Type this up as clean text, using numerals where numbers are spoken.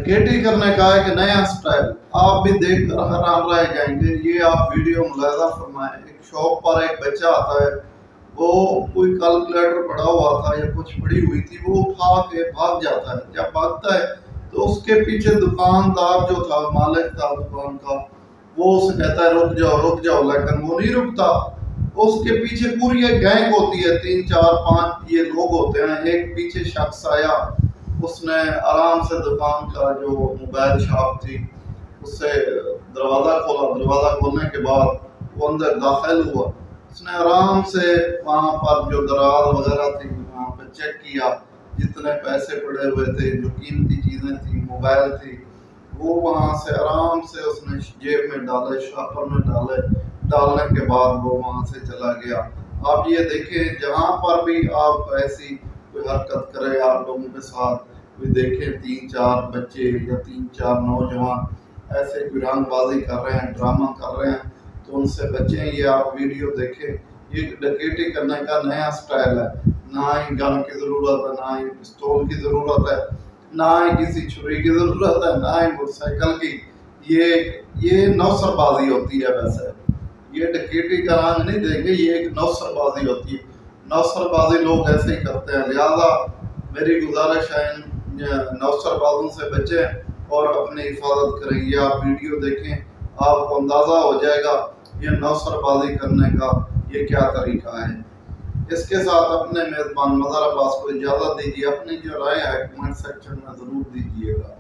डकैती करने का एक नया स्टाइल आप भी देख कर हैरान रह जाएंगे। ये आप वीडियो मुलाहिजा फरमाएं। एक शॉप पर एक बच्चा आता है, वो कोई कैलकुलेटर पड़ा हुआ था या कुछ पड़ी हुई थी, वो उठा के भाग जाता है। जब भागता है तो उसके पीछे दुकानदार जो था, मालिक था दुकान का, वो उसे कहता है रुक जाओ, लेकिन वो नहीं रुकता। उसके पीछे पूरी एक गैंग होती है, 3 4 5 ये लोग होते हैं। एक पीछे शख्स आया, उसने आराम से दुकान का जो मोबाइल शॉप थी उससे दरवाज़ा खोला। दरवाज़ा खोलने के बाद वो अंदर दाखिल हुआ। उसने आराम से वहाँ पर जो दराज वगैरह थी वहाँ पर चेक किया, जितने पैसे पड़े हुए थे, जो कीमती चीज़ें थी, मोबाइल थी, वो वहाँ से आराम से उसने जेब में डाले, शॉपर में डाले। डालने के बाद वो वहाँ से चला गया। आप ये देखें, जहाँ पर भी आप ऐसी कोई हरकत करें, आप लोगों के साथ कोई देखें 3 4 बच्चे या 3 4 नौजवान ऐसे कोई रंगबाजी कर रहे हैं, ड्रामा कर रहे हैं, तो उनसे बचें। ये आप वीडियो देखें, ये डकैती करने का नया स्टाइल है। ना ही गन की ज़रूरत है, ना ही पिस्तौल की ज़रूरत है, ना ही किसी छुरी की ज़रूरत है, ना ही मोटरसाइकिल की। ये नौसरबाजी होती है। वैसे ये डकैती का रंग नहीं देंगे, ये एक नौसरबाजी होती है। नौसरबाजी लोग ऐसे ही करते हैं। लिहाजा मेरी गुजारिश है, नौसरबाजों से बचें और अपनी हिफाजत करें। ये आप वीडियो देखें, आपको अंदाज़ा हो जाएगा ये नौसरबाजी करने का ये क्या तरीका है। इसके साथ अपने मेज़बान मज़हर अब्बास को इजाज़त दीजिए। अपनी जो राय है कमेंट सेक्शन में ज़रूर दीजिएगा।